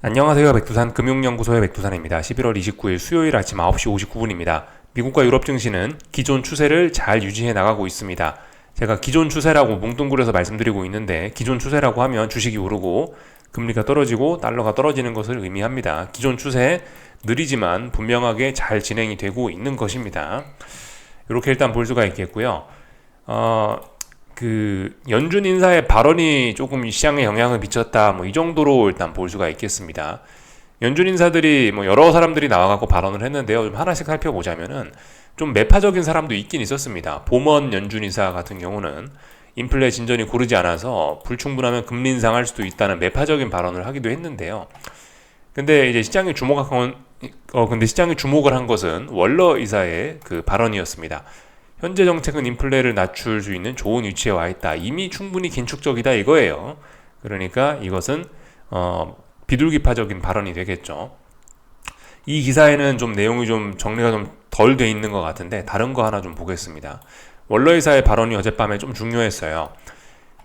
안녕하세요. 백두산 금융연구소의 백두산입니다. 11월 29일 수요일 아침 9시 59분입니다. 미국과 유럽 증시는 기존 추세를 잘 유지해 나가고 있습니다. 제가 기존 추세라고 뭉뚱그려서 말씀드리고 있는데, 기존 추세라고 하면 주식이 오르고 금리가 떨어지고 달러가 떨어지는 것을 의미합니다. 기존 추세 느리지만 분명하게 잘 진행이 되고 있는 것입니다. 이렇게 일단 볼 수가 있겠고요. 연준 인사의 발언이 조금 시장에 영향을 미쳤다, 이 정도로 일단 볼 수가 있겠습니다. 연준 인사들이 여러 사람들이 나와갖고 발언을 했는데요. 좀 하나씩 살펴보자면은 좀 매파적인 사람도 있긴 있었습니다. 봄원 연준 인사 같은 경우는 인플레 진전이 고르지 않아서 불충분하면 금리 인상할 수도 있다는 매파적인 발언을 하기도 했는데요. 근데 이제 시장이 주목을 한 것은 월러 이사의 그 발언이었습니다. 현재 정책은 인플레를 낮출 수 있는 좋은 위치에 와 있다. 이미 충분히 긴축적이다 이거예요. 그러니까 이것은 비둘기파적인 발언이 되겠죠. 이 기사에는 좀 내용이 좀 정리가 좀 덜 돼 있는 것 같은데 다른 거 하나 좀 보겠습니다. 월러 이사의 발언이 어젯밤에 좀 중요했어요.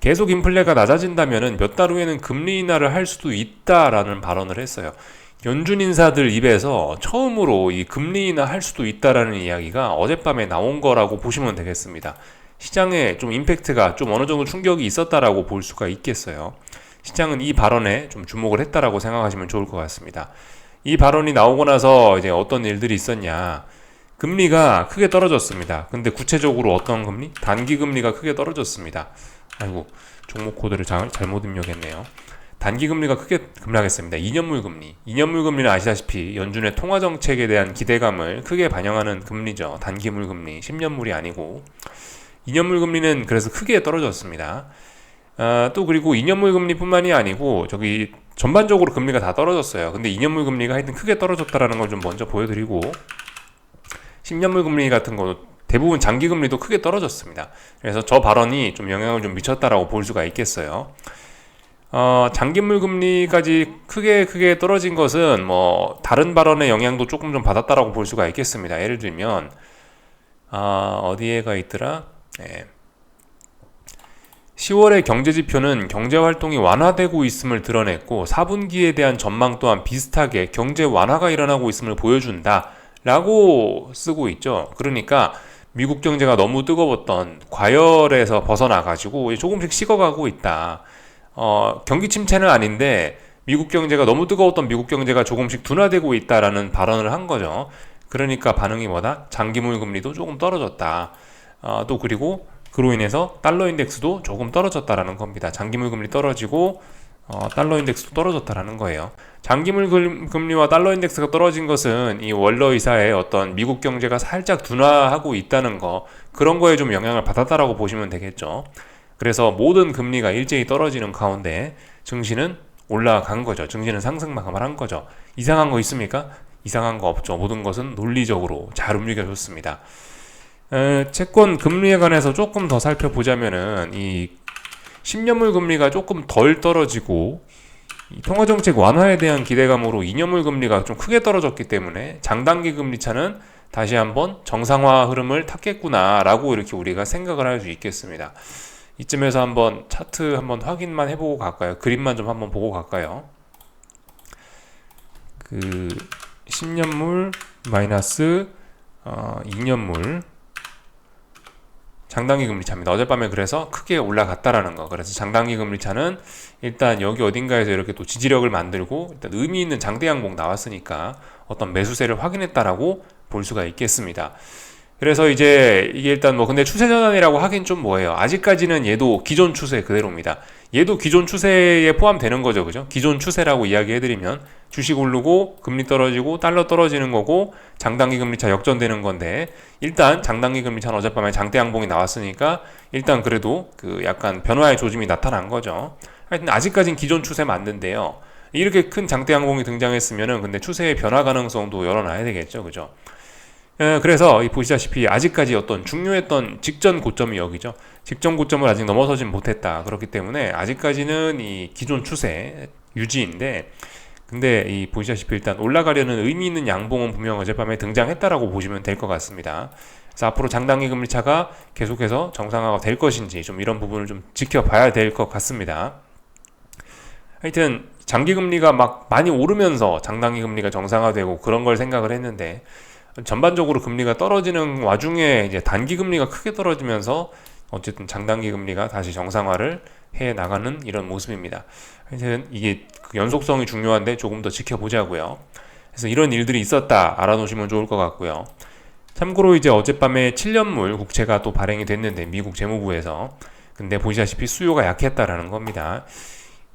계속 인플레가 낮아진다면은 몇 달 후에는 금리 인하를 할 수도 있다라는 발언을 했어요. 연준 인사들 입에서 처음으로 이 금리 인하 할 수도 있다라는 이야기가 어젯밤에 나온 거라고 보시면 되겠습니다. 시장에 좀 임팩트가 좀 어느 정도 충격이 있었다라고 볼 수가 있겠어요. 시장은 이 발언에 좀 주목을 했다라고 생각하시면 좋을 것 같습니다. 이 발언이 나오고 나서 이제 어떤 일들이 있었냐. 금리가 크게 떨어졌습니다. 근데 구체적으로 어떤 금리? 단기 금리가 크게 떨어졌습니다. 아이고, 종목 코드를 잘못 입력했네요. 단기 금리가 크게 급락했습니다. 2년물 금리. 2년물 금리는 아시다시피 연준의 통화 정책에 대한 기대감을 크게 반영하는 금리죠. 단기물 금리, 10년물이 아니고. 2년물 금리는 그래서 크게 떨어졌습니다. 또 그리고 2년물 금리뿐만이 아니고 저기 전반적으로 금리가 다 떨어졌어요. 근데 2년물 금리가 하여튼 크게 떨어졌다라는 걸 좀 먼저 보여드리고, 10년물 금리 같은 거 대부분 장기 금리도 크게 떨어졌습니다. 그래서 저 발언이 좀 영향을 좀 미쳤다라고 볼 수가 있겠어요. 장기물 금리까지 크게 떨어진 것은 다른 발언의 영향도 조금 좀 받았다라고 볼 수가 있겠습니다. 예를 들면 어디에가 있더라? 네. 10월의 경제지표는 경제활동이 완화되고 있음을 드러냈고 4분기에 대한 전망 또한 비슷하게 경제 완화가 일어나고 있음을 보여준다 라고 쓰고 있죠. 그러니까 미국 경제가 너무 뜨거웠던 과열에서 벗어나가지고 조금씩 식어가고 있다. 경기 침체는 아닌데 미국 경제가 너무 뜨거웠던 미국 경제가 조금씩 둔화되고 있다라는 발언을 한 거죠. 그러니까 반응이 뭐다? 장기물 금리도 조금 떨어졌다. 또 그리고 그로 인해서 달러 인덱스도 조금 떨어졌다라는 겁니다. 장기물 금리 떨어지고 달러 인덱스도 떨어졌다라는 거예요. 장기물 금리와 달러 인덱스가 떨어진 것은 이 월러 이사의 어떤 미국 경제가 살짝 둔화하고 있다는 거, 그런 거에 좀 영향을 받았다라고 보시면 되겠죠. 그래서 모든 금리가 일제히 떨어지는 가운데 증시는 올라간 거죠. 증시는 상승 마감을 한 거죠. 이상한 거 있습니까? 이상한 거 없죠. 모든 것은 논리적으로 잘 움직여줬습니다. 채권 금리에 관해서 조금 더 살펴보자면은 이 10년물 금리가 조금 덜 떨어지고 이 통화정책 완화에 대한 기대감으로 2년물 금리가 좀 크게 떨어졌기 때문에 장단기 금리 차는 다시 한번 정상화 흐름을 탔겠구나라고 이렇게 우리가 생각을 할 수 있겠습니다. 이쯤에서 한번 차트 한번 확인만 해보고 갈까요? 그림만 좀 한번 보고 갈까요? 10년물 마이너스 2년물 장단기 금리 차입니다. 어젯밤에 그래서 크게 올라갔다라는 거. 그래서 장단기 금리 차는 일단 여기 어딘가에서 이렇게 또 지지력을 만들고 일단 의미 있는 장대 양봉 나왔으니까 어떤 매수세를 확인했다라고 볼 수가 있겠습니다. 그래서 이제 이게 일단 근데 추세 전환이라고 하긴 좀 뭐예요. 아직까지는 얘도 기존 추세 그대로입니다. 얘도 기존 추세에 포함되는 거죠. 그죠? 기존 추세라고 이야기해드리면 주식 오르고 금리 떨어지고 달러 떨어지는 거고 장단기 금리차 역전되는 건데, 일단 장단기 금리차는 어젯밤에 장대 양봉이 나왔으니까 일단 그래도 약간 변화의 조짐이 나타난 거죠. 하여튼 아직까진 기존 추세 맞는데요. 이렇게 큰 장대 양봉이 등장했으면은 근데 추세의 변화 가능성도 열어놔야 되겠죠. 그죠? 그래서 보시다시피 아직까지 어떤 중요했던 직전 고점이 여기죠. 직전 고점을 아직 넘어서진 못했다. 그렇기 때문에 아직까지는 이 기존 추세 유지인데, 근데 보시다시피 일단 올라가려는 의미 있는 양봉은 분명 어젯밤에 등장했다라고 보시면 될 것 같습니다. 그래서 앞으로 장단기 금리차가 계속해서 정상화가 될 것인지 좀 이런 부분을 좀 지켜봐야 될 것 같습니다. 하여튼 장기 금리가 막 많이 오르면서 장단기 금리가 정상화되고 그런 걸 생각을 했는데 전반적으로 금리가 떨어지는 와중에 이제 단기 금리가 크게 떨어지면서 어쨌든 장단기 금리가 다시 정상화를 해 나가는 이런 모습입니다. 하여튼 이게 그 연속성이 중요한데 조금 더 지켜보자고요. 그래서 이런 일들이 있었다 알아놓으시면 좋을 것 같고요. 참고로 이제 어젯밤에 7년물 국채가 또 발행이 됐는데 미국 재무부에서 근데 보시다시피 수요가 약했다라는 겁니다.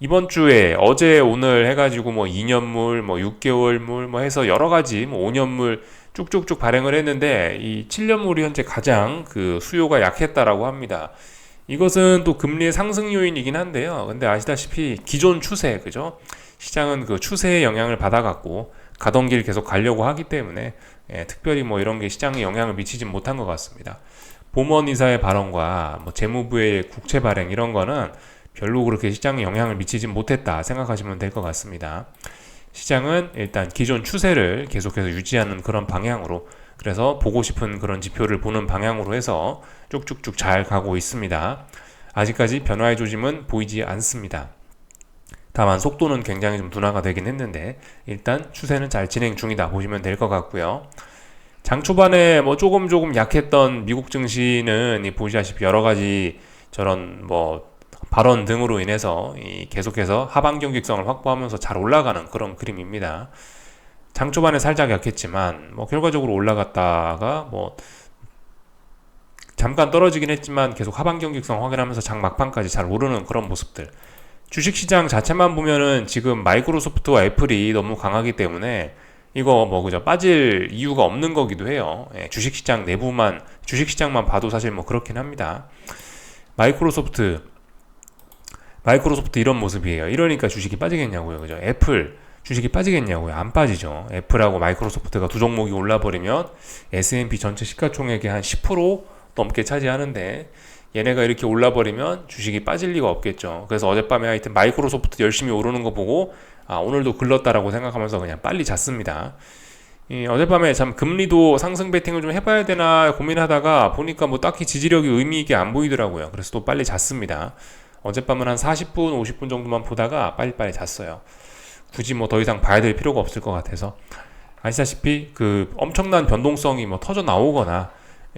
이번 주에 어제 오늘 해가지고 뭐 2년물, 뭐 6개월물 뭐 해서 여러 가지 뭐 5년물 쭉쭉쭉 발행을 했는데 이 7년물이 현재 가장 그 수요가 약했다라고 합니다. 이것은 또 금리의 상승 요인이긴 한데요. 근데 아시다시피 기존 추세, 그죠? 시장은 그 추세의 영향을 받아갖고 가던 길 계속 가려고 하기 때문에 특별히 뭐 이런 게 시장에 영향을 미치진 못한 것 같습니다. 봄원 이사의 발언과 뭐 재무부의 국채 발행 이런 거는 별로 그렇게 시장에 영향을 미치진 못했다 생각하시면 될 것 같습니다. 시장은 일단 기존 추세를 계속해서 유지하는 그런 방향으로 그래서 보고 싶은 그런 지표를 보는 방향으로 해서 쭉쭉쭉 잘 가고 있습니다. 아직까지 변화의 조짐은 보이지 않습니다. 다만 속도는 굉장히 좀 둔화가 되긴 했는데 일단 추세는 잘 진행 중이다 보시면 될 것 같고요. 장 초반에 뭐 조금 약했던 미국 증시는 보시다시피 여러 가지 저런 뭐 발언 등으로 인해서 계속해서 하방 경직성을 확보하면서 잘 올라가는 그런 그림입니다. 장 초반에 살짝 약했지만 뭐 결과적으로 올라갔다가 뭐 잠깐 떨어지긴 했지만 계속 하방 경직성 확인하면서 장 막판까지 잘 오르는 그런 모습들. 주식시장 자체만 보면은 지금 마이크로소프트와 애플이 너무 강하기 때문에 이거 뭐 그죠 빠질 이유가 없는 거기도 해요. 주식시장 내부만 주식시장만 봐도 사실 뭐 그렇긴 합니다. 마이크로소프트 이런 모습이에요. 이러니까 주식이 빠지겠냐고요, 그죠? 애플 주식이 빠지겠냐고요? 안 빠지죠. 애플하고 마이크로소프트가 두 종목이 올라버리면 S&P 전체 시가총액의 한 10% 넘게 차지하는데 얘네가 이렇게 올라버리면 주식이 빠질 리가 없겠죠. 그래서 어젯밤에 하여튼 마이크로소프트 열심히 오르는 거 보고 오늘도 글렀다라고 생각하면서 그냥 빨리 잤습니다. 어젯밤에 참 금리도 상승 베팅을 좀 해봐야 되나 고민하다가 보니까 뭐 딱히 지지력이 의미 있게 안 보이더라고요. 그래서 또 빨리 잤습니다. 어젯밤은 한 40분, 50분 정도만 보다가 빨리빨리 잤어요. 굳이 뭐 더 이상 봐야 될 필요가 없을 것 같아서. 아시다시피 그 엄청난 변동성이 뭐 터져 나오거나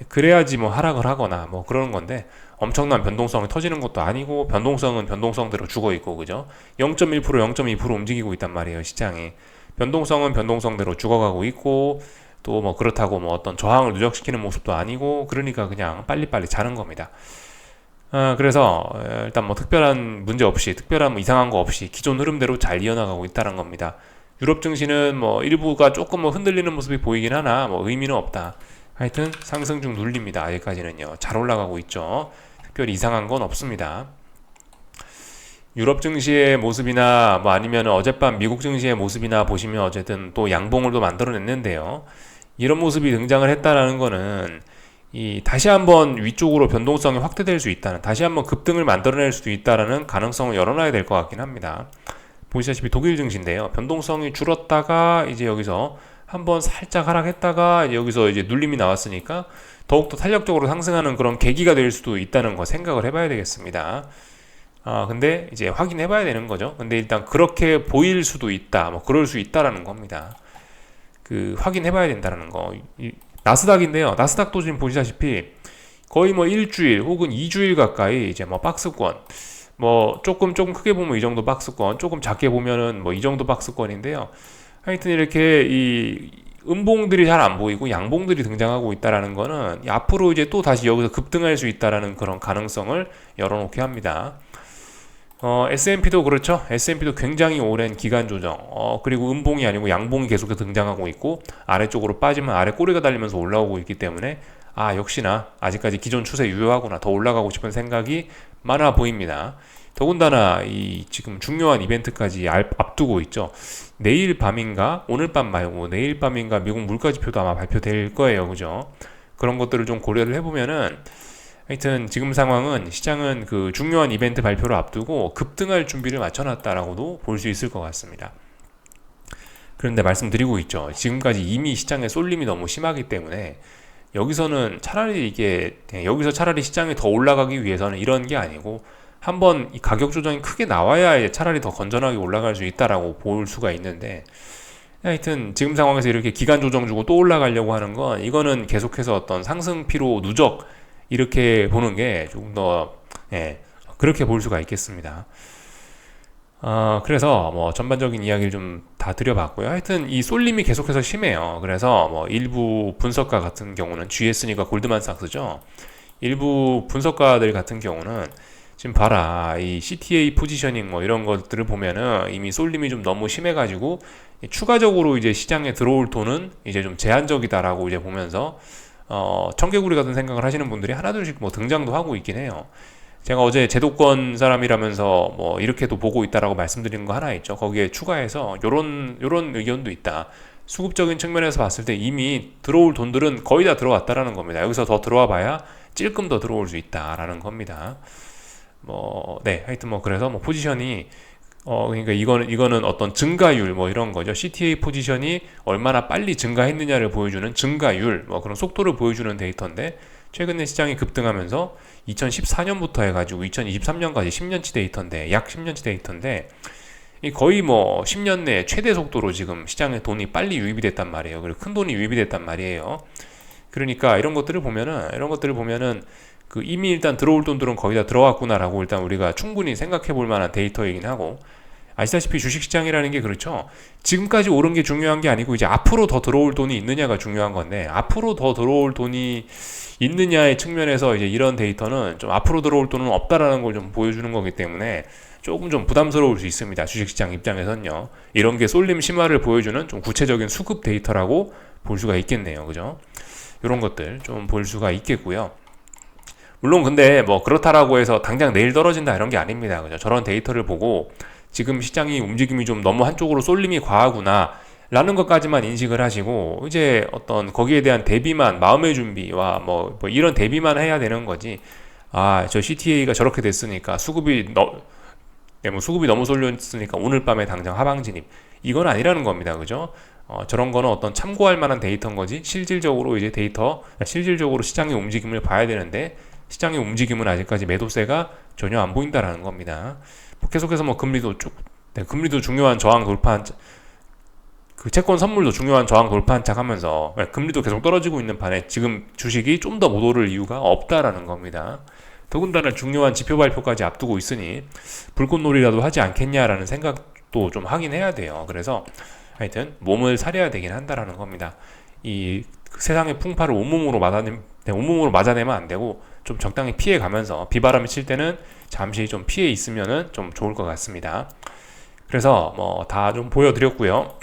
그래야지 뭐 하락을 하거나 뭐 그러는 건데 엄청난 변동성이 터지는 것도 아니고 변동성은 변동성대로 죽어 있고 그죠? 0.1% 0.2% 움직이고 있단 말이에요, 시장이. 변동성은 변동성대로 죽어가고 있고 또 뭐 그렇다고 뭐 어떤 저항을 누적시키는 모습도 아니고 그러니까 그냥 빨리빨리 자는 겁니다. 그래서 일단 뭐 특별한 문제 없이 특별한 뭐 이상한 거 없이 기존 흐름대로 잘 이어나가고 있다는 겁니다. 유럽 증시는 뭐 일부가 조금 뭐 흔들리는 모습이 보이긴 하나 뭐 의미는 없다. 하여튼 상승 중 눌립니다. 아직까지는요. 잘 올라가고 있죠. 특별히 이상한 건 없습니다. 유럽 증시의 모습이나 뭐 아니면 어젯밤 미국 증시의 모습이나 보시면 어쨌든 또 양봉을 또 만들어냈는데요. 이런 모습이 등장을 했다라는 거는 다시 한번 위쪽으로 변동성이 확대될 수 있다는 다시 한번 급등을 만들어낼 수도 있다라는 가능성을 열어놔야 될 것 같긴 합니다. 보시다시피 독일 증시인데요. 변동성이 줄었다가 이제 여기서 한번 살짝 하락했다가 이제 여기서 이제 눌림이 나왔으니까 더욱더 탄력적으로 상승하는 그런 계기가 될 수도 있다는 거 생각을 해봐야 되겠습니다. 근데 이제 확인해봐야 되는 거죠. 근데 일단 그렇게 보일 수도 있다, 뭐 그럴 수 있다라는 겁니다. 그 확인해봐야 된다는 거. 나스닥인데요. 나스닥도 지금 보시다시피 거의 뭐 일주일 혹은 2주일 가까이 이제 뭐 박스권, 뭐 조금 크게 보면 이 정도 박스권, 조금 작게 보면은 뭐 이 정도 박스권인데요. 하여튼 이렇게 이 음봉들이 잘 안 보이고 양봉들이 등장하고 있다라는 거는 앞으로 이제 또 다시 여기서 급등할 수 있다라는 그런 가능성을 열어놓게 합니다. S&P도 그렇죠. S&P도 굉장히 오랜 기간 조정, 그리고 음봉이 아니고 양봉이 계속해서 등장하고 있고 아래쪽으로 빠지면 아래 꼬리가 달리면서 올라오고 있기 때문에 역시나 아직까지 기존 추세 유효하구나, 더 올라가고 싶은 생각이 많아 보입니다. 더군다나 이 지금 중요한 이벤트까지 앞두고 있죠. 내일 밤인가 오늘 밤 말고 내일 밤인가 미국 물가지표도 아마 발표될 거예요, 그죠? 그런 것들을 좀 고려를 해보면은 하여튼 지금 상황은 시장은 그 중요한 이벤트 발표를 앞두고 급등할 준비를 맞춰놨다라고도 볼 수 있을 것 같습니다. 그런데 말씀드리고 있죠. 지금까지 이미 시장의 쏠림이 너무 심하기 때문에 여기서 차라리 시장이 더 올라가기 위해서는 이런 게 아니고 한번 이 가격 조정이 크게 나와야 이제 차라리 더 건전하게 올라갈 수 있다라고 볼 수가 있는데, 하여튼 지금 상황에서 이렇게 기간 조정 주고 또 올라가려고 하는 건 이거는 계속해서 어떤 상승 피로 누적 이렇게 보는 게 조금 더 그렇게 볼 수가 있겠습니다. 그래서 뭐 전반적인 이야기를 좀 다 드려봤고요. 하여튼 이 쏠림이 계속해서 심해요. 그래서 뭐 일부 분석가 같은 경우는 GS니까 골드만삭스죠. 일부 분석가들 같은 경우는 지금 봐라, 이 CTA 포지셔닝 뭐 이런 것들을 보면은 이미 쏠림이 좀 너무 심해가지고 추가적으로 이제 시장에 들어올 돈은 이제 좀 제한적이다라고 이제 보면서 청개구리 같은 생각을 하시는 분들이 하나둘씩 뭐 등장도 하고 있긴 해요. 제가 어제 제도권 사람이라면서 뭐 이렇게도 보고 있다라고 말씀드린 거 하나 있죠. 거기에 추가해서 요런 의견도 있다. 수급적인 측면에서 봤을 때 이미 들어올 돈들은 거의 다 들어왔다라는 겁니다. 여기서 더 들어와 봐야 찔끔 더 들어올 수 있다라는 겁니다. 하여튼 뭐 그래서 뭐 포지션이 그러니까 이거는 어떤 증가율 뭐 이런 거죠. CTA 포지션이 얼마나 빨리 증가했느냐를 보여주는 증가율 뭐 그런 속도를 보여주는 데이터인데, 최근에 시장이 급등하면서 2014년부터 해가지고 2023년까지 10년치 데이터인데, 약 10년치 데이터인데 거의 뭐 10년 내 최대 속도로 지금 시장에 돈이 빨리 유입이 됐단 말이에요. 그리고 큰 돈이 유입이 됐단 말이에요. 그러니까 이런 것들을 보면은 그 이미 일단 들어올 돈들은 거의 다 들어왔구나라고 일단 우리가 충분히 생각해 볼 만한 데이터이긴 하고, 아시다시피 주식시장이라는 게 그렇죠. 지금까지 오른 게 중요한 게 아니고 이제 앞으로 더 들어올 돈이 있느냐가 중요한 건데, 앞으로 더 들어올 돈이 있느냐의 측면에서 이제 이런 데이터는 좀 앞으로 들어올 돈은 없다라는 걸 좀 보여주는 거기 때문에 조금 좀 부담스러울 수 있습니다. 주식시장 입장에서는요. 이런 게 쏠림 심화를 보여주는 좀 구체적인 수급 데이터라고 볼 수가 있겠네요. 그죠? 이런 것들 좀 볼 수가 있겠고요. 물론 근데 뭐 그렇다라고 해서 당장 내일 떨어진다 이런 게 아닙니다. 그죠? 저런 데이터를 보고 지금 시장이 움직임이 좀 너무 한쪽으로 쏠림이 과하구나 라는 것까지만 인식을 하시고, 이제 어떤 거기에 대한 대비만, 마음의 준비와 뭐 이런 대비만 해야 되는 거지. 저 CTA가 저렇게 됐으니까 수급이 너무 쏠렸으니까 오늘 밤에 당장 하방 진입, 이건 아니라는 겁니다. 그죠? 저런 거는 어떤 참고할 만한 데이터인 거지, 실질적으로 시장의 움직임을 봐야 되는데, 시장의 움직임은 아직까지 매도세가 전혀 안 보인다라는 겁니다. 계속해서 뭐 금리도 중요한 저항 돌파한, 그 채권 선물도 중요한 저항 돌파한 척 하면서 금리도 계속 떨어지고 있는 판에 지금 주식이 좀 더 못 오를 이유가 없다라는 겁니다. 더군다나 중요한 지표 발표까지 앞두고 있으니 불꽃놀이라도 하지 않겠냐라는 생각도 좀 하긴 해야 돼요. 그래서 하여튼 몸을 사려야 되긴 한다라는 겁니다. 이 세상의 풍파를 온몸으로 맞아내면 안 되고 좀 적당히 피해가면서, 비바람이 칠 때는 잠시 좀 피해 있으면은 좀 좋을 것 같습니다. 그래서 뭐 다 좀 보여드렸고요.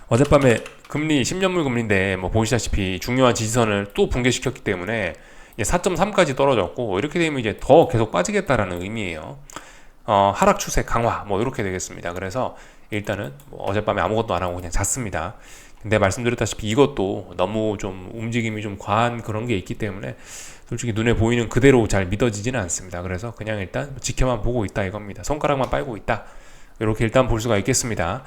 어젯밤에 금리 10년물 금리인데 뭐 보시다시피 중요한 지지선을 또 붕괴시켰기 때문에 4.3까지 떨어졌고, 이렇게 되면 이제 더 계속 빠지겠다라는 의미예요. 하락 추세 강화 뭐 이렇게 되겠습니다. 그래서 일단은 뭐 어젯밤에 아무것도 안 하고 그냥 잤습니다. 근데 말씀드렸다시피 이것도 너무 좀 움직임이 좀 과한 그런 게 있기 때문에 솔직히 눈에 보이는 그대로 잘 믿어지지는 않습니다. 그래서 그냥 일단 지켜만 보고 있다 이겁니다. 손가락만 빨고 있다, 이렇게 일단 볼 수가 있겠습니다.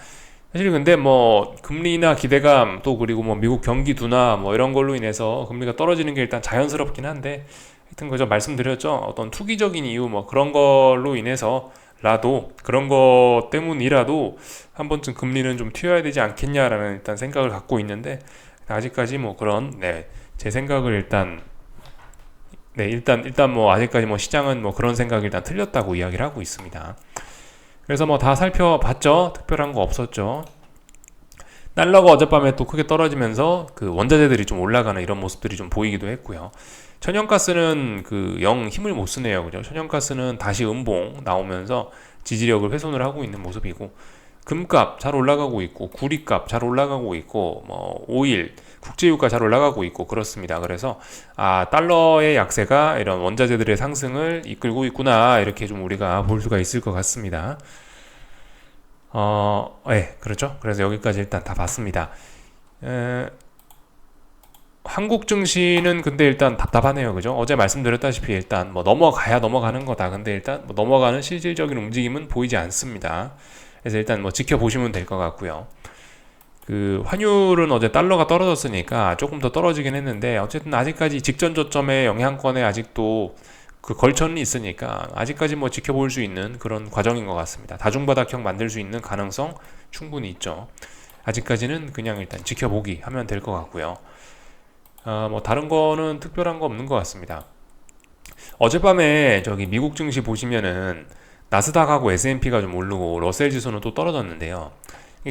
사실 근데 뭐 금리나 기대감, 또 그리고 뭐 미국 경기 둔화 뭐 이런 걸로 인해서 금리가 떨어지는 게 일단 자연스럽긴 한데, 하여튼 그저 말씀드렸죠. 어떤 투기적인 이유 뭐 그런 걸로 인해서라도, 그런 것 때문이라도 한 번쯤 금리는 좀 튀어야 되지 않겠냐라는 일단 생각을 갖고 있는데, 아직까지 뭐 그런 제 생각을 일단 뭐 아직까지 뭐 시장은 뭐 그런 생각이 일단 틀렸다고 이야기를 하고 있습니다. 그래서 뭐 다 살펴봤죠. 특별한 거 없었죠. 달러가 어젯밤에 또 크게 떨어지면서 그 원자재들이 좀 올라가는 이런 모습들이 좀 보이기도 했고요. 천연가스는 그 영 힘을 못 쓰네요. 그죠? 천연가스는 다시 음봉 나오면서 지지력을 훼손을 하고 있는 모습이고, 금값 잘 올라가고 있고, 구리값 잘 올라가고 있고, 뭐 오일, 국제유가 잘 올라가고 있고 그렇습니다. 그래서 달러의 약세가 이런 원자재들의 상승을 이끌고 있구나, 이렇게 좀 우리가 볼 수가 있을 것 같습니다. 그렇죠. 그래서 여기까지 일단 다 봤습니다. 한국 증시는 근데 일단 답답하네요. 그죠? 어제 말씀드렸다시피 일단 뭐 넘어가야 넘어가는 거다. 근데 일단 뭐 넘어가는 실질적인 움직임은 보이지 않습니다. 그래서 일단 뭐 지켜보시면 될 것 같고요. 그 환율은 어제 달러가 떨어졌으니까 조금 더 떨어지긴 했는데, 어쨌든 아직까지 직전 저점의 영향권에 아직도 그 걸쳐는 있으니까 아직까지 뭐 지켜볼 수 있는 그런 과정인 것 같습니다. 다중바닥형 만들 수 있는 가능성 충분히 있죠. 아직까지는 그냥 일단 지켜보기 하면 될 것 같고요. 뭐 다른 거는 특별한 거 없는 것 같습니다. 어젯밤에 저기 미국 증시 보시면은 나스닥하고 S&P가 좀 오르고 러셀 지수는 또 떨어졌는데요.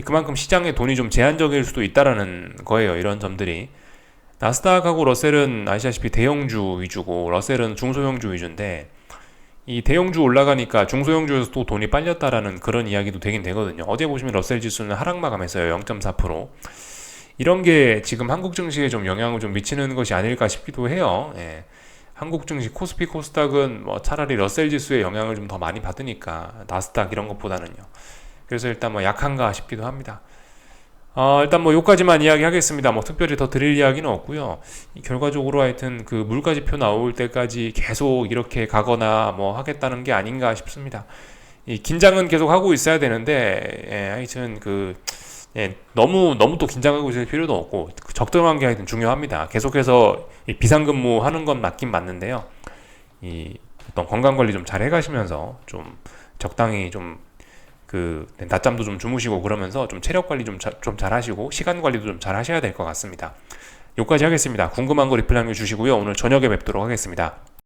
그만큼 시장에 돈이 좀 제한적일 수도 있다라는 거예요. 이런 점들이. 나스닥하고 러셀은 아시다시피 대형주 위주고 러셀은 중소형주 위주인데 이 대형주 올라가니까 중소형주에서 또 돈이 빨렸다라는 그런 이야기도 되긴 되거든요. 어제 보시면 러셀 지수는 하락 마감했어요. 0.4%. 이런 게 지금 한국 증시에 좀 영향을 좀 미치는 것이 아닐까 싶기도 해요. 예. 한국 증시 코스피 코스닥은 뭐 차라리 러셀 지수의 영향을 좀 더 많이 받으니까 나스닥 이런 것보다는요. 그래서 일단 뭐 약한가 싶기도 합니다. 일단 뭐 요까지만 이야기하겠습니다. 뭐 특별히 더 드릴 이야기는 없고요. 결과적으로 하여튼 그 물가지표 나올 때까지 계속 이렇게 가거나 뭐 하겠다는 게 아닌가 싶습니다. 이 긴장은 계속 하고 있어야 되는데 하여튼 너무 또 긴장하고 있을 필요도 없고 적당한 게 하여튼 중요합니다. 계속해서 이 비상근무 하는 건 맞긴 맞는데요. 이 어떤 건강 관리 좀 잘 해가시면서 좀 적당히 좀 낮잠도 좀 주무시고 그러면서 좀 체력 관리 좀 잘 하시고 시간 관리도 좀 잘 하셔야 될 것 같습니다. 여기까지 하겠습니다. 궁금한 거 리플 남겨주시고요. 오늘 저녁에 뵙도록 하겠습니다.